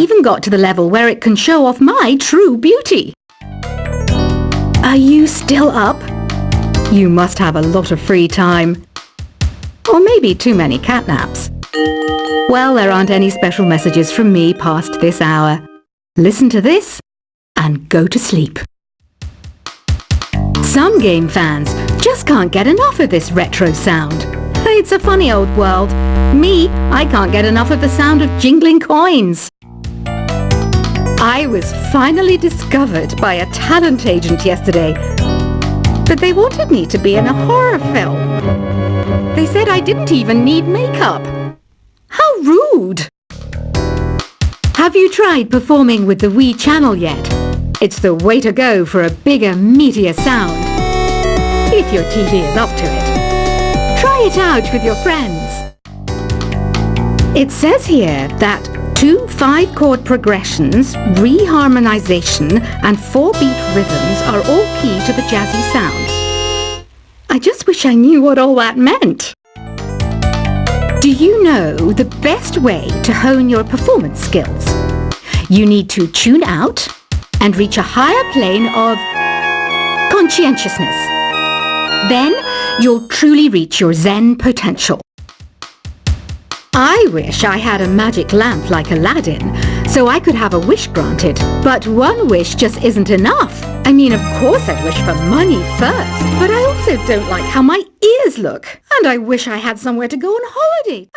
even got to the level where it can show off my true beauty. Are you still up? You must have a lot of free time. Or maybe too many catnaps. Well, there aren't any special messages from me past this hour. Listen to this and go to sleep. Some game fans just can't get enough of this retro sound. It's a funny old world. Me, I can't get enough of the sound of jingling coins. I was finally discovered by a talent agent yesterday, but they wanted me to be in a horror film. They said I didn't even need makeup. How rude! Have you tried performing with the Wii channel yet? It's the way to go for a bigger, meatier sound. If your TV is up to it. Try it out with your friends. It says here that 2 5-chord progressions, reharmonization and 4-beat rhythms are all key to the jazzy sound. I just wish I knew what all that meant. Do you know the best way to hone your performance skills? You need to tune out and reach a higher plane of conscientiousness. Then you'll truly reach your Zen potential. I wish I had a magic lamp like Aladdin, so I could have a wish granted. But one wish just isn't enough. I mean, of course I'd wish for money first, but I also don't like how my ears look. And I wish I had somewhere to go on holiday.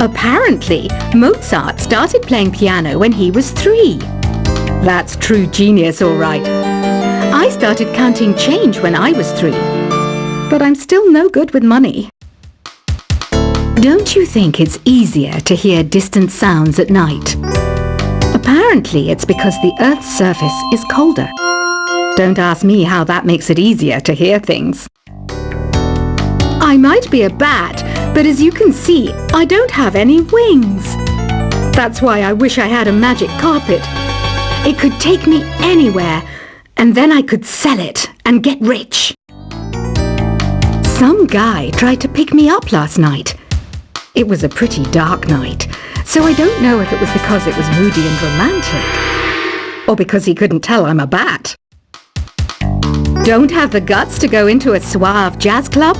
Apparently, Mozart started playing piano when he was 3. That's true genius, all right. I started counting change when I was 3, but I'm still no good with money. Don't you think it's easier to hear distant sounds at night? Apparently it's because the Earth's surface is colder. Don't ask me how that makes it easier to hear things. I might be a bat, but as you can see, I don't have any wings. That's why I wish I had a magic carpet. It could take me anywhere, and then I could sell it and get rich. Some guy tried to pick me up last night. It was a pretty dark night, so I don't know if it was because it was moody and romantic, or because he couldn't tell I'm a bat. Don't have the guts to go into a suave jazz club?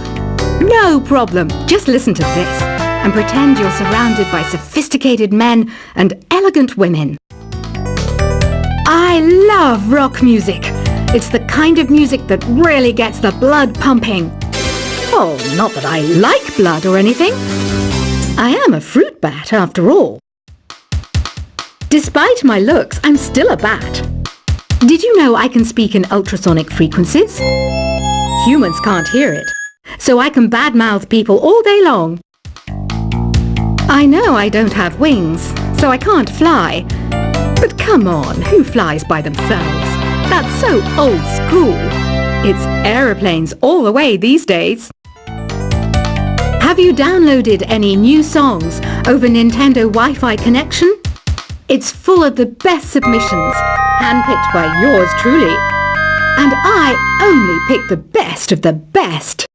No problem. Just listen to this and pretend you're surrounded by sophisticated men and elegant women. I love rock music. It's the kind of music that really gets the blood pumping. Oh, not that I like blood or anything. I am a fruit bat, after all. Despite my looks, I'm still a bat. Did you know I can speak in ultrasonic frequencies? Humans can't hear it, so I can badmouth people all day long. I know I don't have wings, so I can't fly. But come on, who flies by themselves? That's so old school. It's aeroplanes all the way these days. Have you downloaded any new songs over Nintendo Wi-Fi connection? It's full of the best submissions, handpicked by yours truly. And I only pick the best of the best.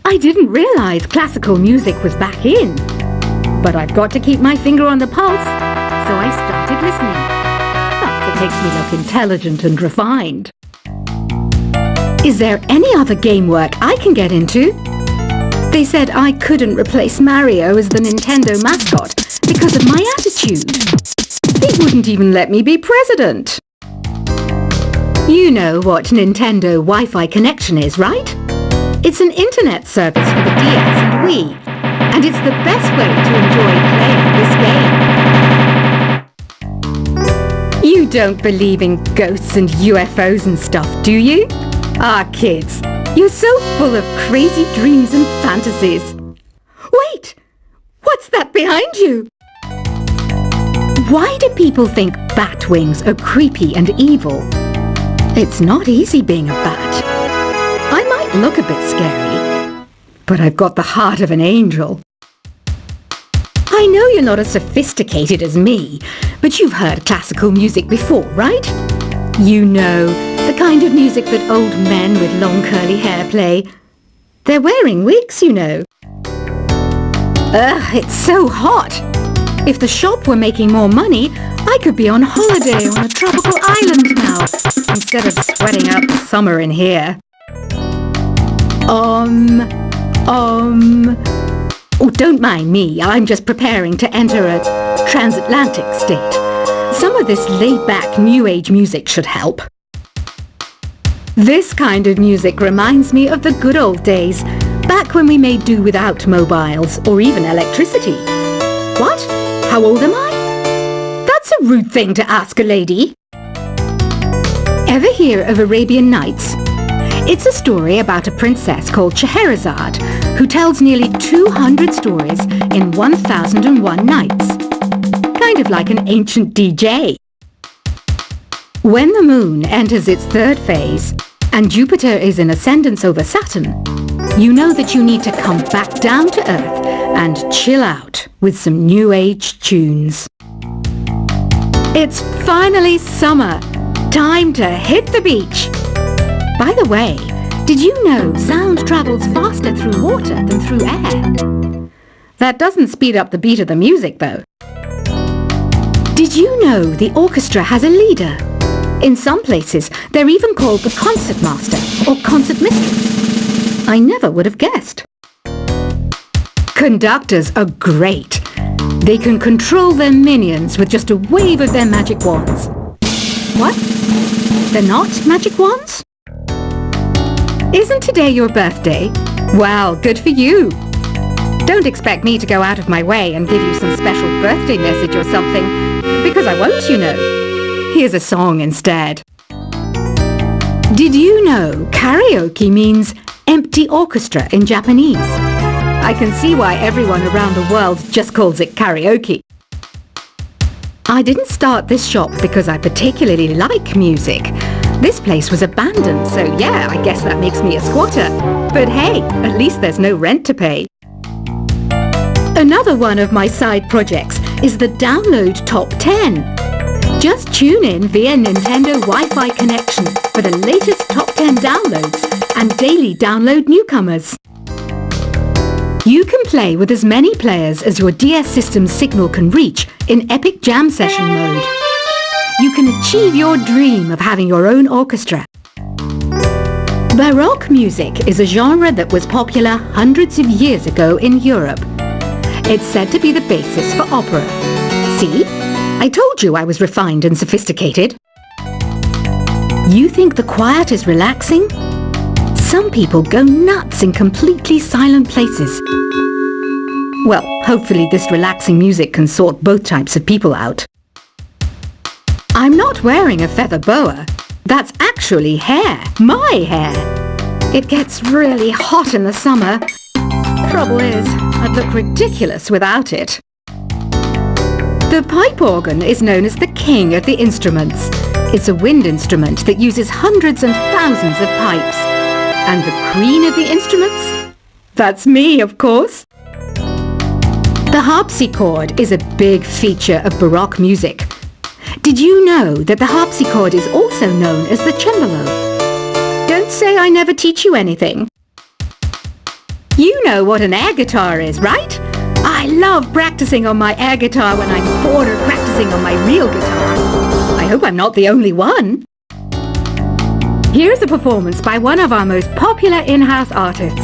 I didn't realize classical music was back in. But I've got to keep my finger on the pulse, so I started listening. That's what makes me look intelligent and refined. Is there any other game work I can get into? They said I couldn't replace Mario as the Nintendo mascot because of my attitude. They wouldn't even let me be president. You know what Nintendo Wi-Fi connection is, right? It's an internet service for the DS and Wii, and it's the best way to enjoy playing this game. You don't believe in ghosts and UFOs and stuff, do you? Ah, kids, you're so full of crazy dreams and fantasies. Wait! What's that behind you? Why do people think bat wings are creepy and evil? It's not easy being a bat. I might look a bit scary, but I've got the heart of an angel. I know you're not as sophisticated as me, but you've heard classical music before, right? You know, the kind of music that old men with long curly hair play. They're wearing wigs, you know. Ugh, it's so hot. If the shop were making more money, I could be on holiday on a tropical island now, instead of sweating out the summer in here. Oh, don't mind me. I'm just preparing to enter a transatlantic state. Some of this laid-back New Age music should help. This kind of music reminds me of the good old days, back when we made do without mobiles or even electricity. What? How old am I? That's a rude thing to ask a lady. Ever hear of Arabian Nights? It's a story about a princess called Scheherazade who tells nearly 200 stories in 1001 nights. Kind of like an ancient DJ. When the moon enters its third phase and Jupiter is in ascendance over Saturn, you know that you need to come back down to Earth and chill out with some New Age tunes. It's finally summer. Time to hit the beach. By the way, did you know sound travels faster through water than through air? That doesn't speed up the beat of the music, though. Did you know the orchestra has a leader? In some places, they're even called the concertmaster or concertmistress. I never would have guessed. Conductors are great. They can control their minions with just a wave of their magic wands. What? They're not magic wands? Isn't today your birthday? Well, good for you. Don't expect me to go out of my way and give you some special birthday message or something, because I won't, you know. Here's a song instead. Did you know karaoke means empty orchestra in Japanese? I can see why everyone around the world just calls it karaoke. I didn't start this shop because I particularly like music. This place was abandoned, so yeah, I guess that makes me a squatter. But hey, at least there's no rent to pay. Another one of my side projects is the Download Top 10. Just tune in via Nintendo Wi-Fi connection for the latest top 10 downloads and daily download newcomers. You can play with as many players as your DS system's signal can reach in Epic Jam Session mode. You can achieve your dream of having your own orchestra. Baroque music is a genre that was popular hundreds of years ago in Europe. It's said to be the basis for opera. See? I told you I was refined and sophisticated. You think the quiet is relaxing? Some people go nuts in completely silent places. Well, hopefully this relaxing music can sort both types of people out. I'm not wearing a feather boa. That's actually hair. My hair. It gets really hot in the summer. Trouble is, I'd look ridiculous without it. The pipe organ is known as the king of the instruments. It's a wind instrument that uses hundreds and thousands of pipes. And the queen of the instruments? That's me, of course. The harpsichord is a big feature of Baroque music. Did you know that the harpsichord is also known as the cembalo? Don't say I never teach you anything. You know what an air guitar is, right? I love practicing on my air guitar when I'm bored of practicing on my real guitar. I hope I'm not the only one. Here's a performance by one of our most popular in-house artists.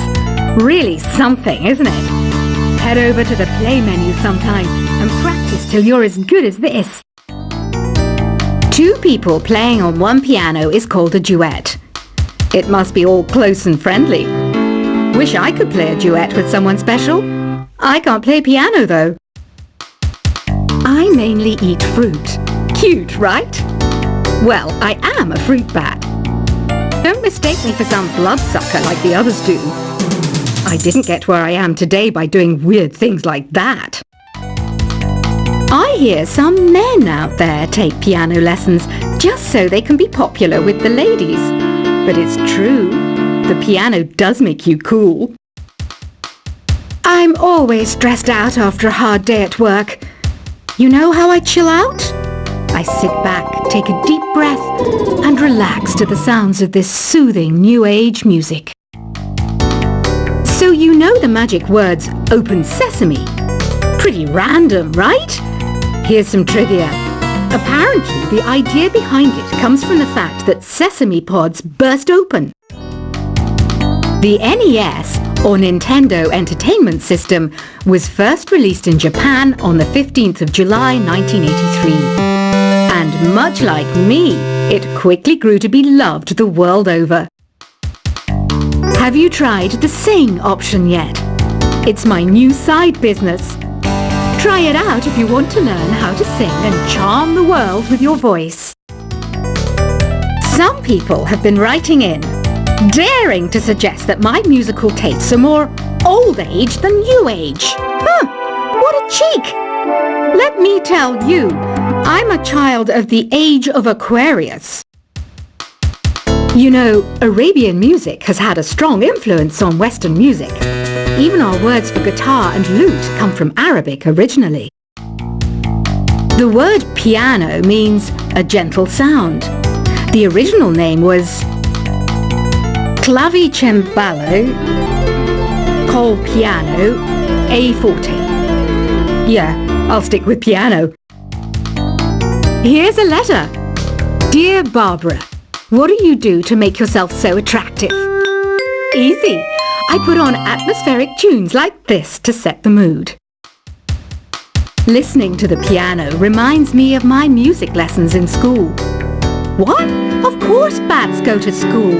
Really something, isn't it? Head over to the play menu sometime and practice till you're as good as this. Two people playing on one piano is called a duet. It must be all close and friendly. Wish I could play a duet with someone special. I can't play piano though. I mainly eat fruit. Cute, right? Well, I am a fruit bat. Don't mistake me for some bloodsucker like the others do. I didn't get where I am today by doing weird things like that. I hear some men out there take piano lessons just so they can be popular with the ladies. But it's true. The piano does make you cool. I'm always stressed out after a hard day at work. You know how I chill out? I sit back, take a deep breath, and relax to the sounds of this soothing New Age music. So you know the magic words, open sesame. Pretty random, right? Here's some trivia. Apparently, the idea behind it comes from the fact that sesame pods burst open. The NES, or Nintendo Entertainment System, was first released in Japan on the 15th of July 1983. And much like me, it quickly grew to be loved the world over. Have you tried the Sing option yet? It's my new side business. Try it out if you want to learn how to sing and charm the world with your voice. Some people have been writing in, daring to suggest that my musical tastes are more old age than new age. What a cheek! Let me tell you, I'm a child of the age of Aquarius. You know, Arabian music has had a strong influence on Western music. Even our words for guitar and lute come from Arabic originally. The word piano means a gentle sound. The original name was clavicembalo col piano a forte. Yeah, I'll stick with piano. Here's a letter. Dear Barbara, what do you do to make yourself so attractive? Easy. I put on atmospheric tunes like this to set the mood. Listening to the piano reminds me of my music lessons in school. What? Of course bats go to school.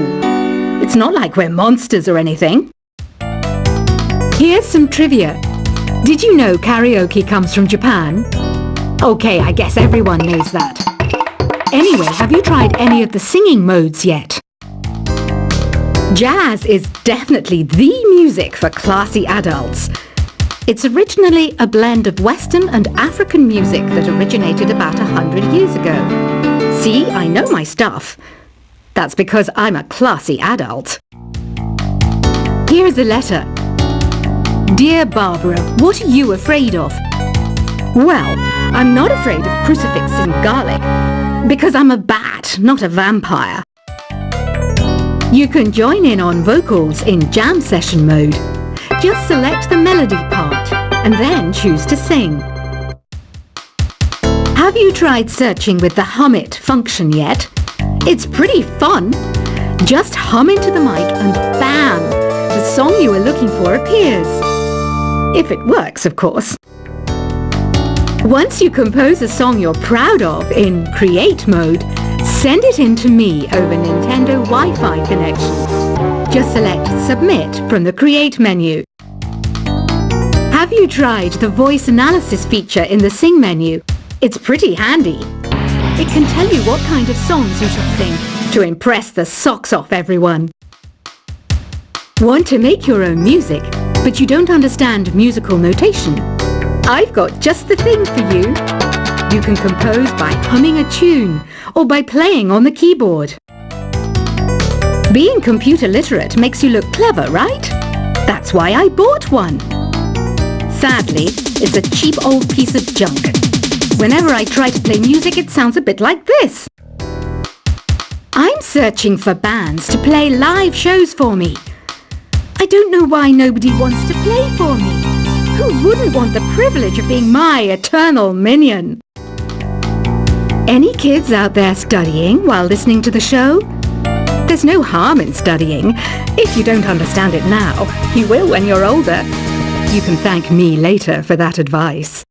It's not like we're monsters or anything. Here's some trivia. Did you know karaoke comes from Japan? Okay, I guess everyone knows that. Anyway, have you tried any of the singing modes yet? Jazz is definitely the music for classy adults. It's originally a blend of Western and African music that originated about 100 years ago. See, I know my stuff. That's because I'm a classy adult. Here's a letter. Dear Barbara, what are you afraid of? Well, I'm not afraid of crucifix and garlic, because I'm a bat, not a vampire. You can join in on vocals in jam session mode. Just select the melody part and then choose to sing. Have you tried searching with the Hum It function yet? It's pretty fun. Just hum into the mic and bam! The song you were looking for appears. If it works, of course. Once you compose a song you're proud of in Create mode, send it in to me over Nintendo Wi-Fi connection. Just select Submit from the Create menu. Have you tried the voice analysis feature in the Sing menu? It's pretty handy. It can tell you what kind of songs you should sing to impress the socks off everyone. Want to make your own music, but you don't understand musical notation? I've got just the thing for you. You can compose by humming a tune or by playing on the keyboard. Being computer literate makes you look clever, right? That's why I bought one. Sadly, it's a cheap old piece of junk. Whenever I try to play music, it sounds a bit like this. I'm searching for bands to play live shows for me. I don't know why nobody wants to play for me. Who wouldn't want the privilege of being my eternal minion? Any kids out there studying while listening to the show? There's no harm in studying. If you don't understand it now, you will when you're older. You can thank me later for that advice.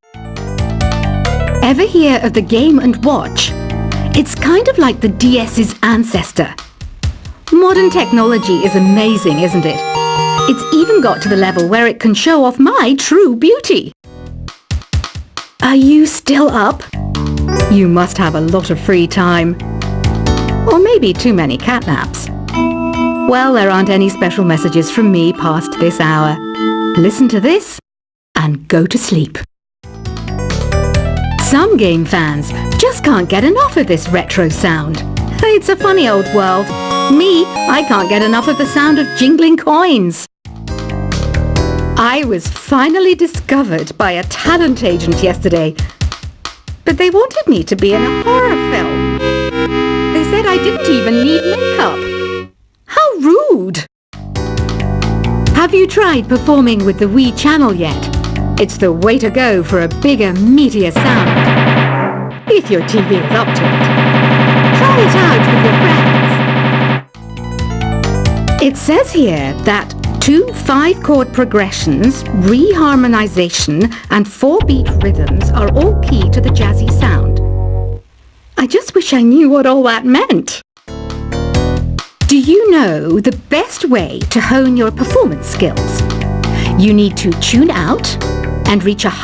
Ever hear of the Game & Watch? It's kind of like the DS's ancestor. Modern technology is amazing, isn't it? It's even got to the level where it can show off my true beauty. Are you still up? You must have a lot of free time. Or maybe too many catnaps. Well, there aren't any special messages from me past this hour. Listen to this and go to sleep. Some game fans just can't get enough of this retro sound. It's a funny old world. Me, I can't get enough of the sound of jingling coins. I was finally discovered by a talent agent yesterday, but they wanted me to be in a horror film. They said I didn't even need makeup. How rude! Have you tried performing with the Wii channel yet? It's the way to go for a bigger, meatier sound. If your TV is up to it. Try it out with your friends. It says here that 2 5-chord progressions, reharmonization, and 4-beat rhythms are all key to the jazzy sound. I just wish I knew what all that meant. Do you know the best way to hone your performance skills? You need to tune out and reach a high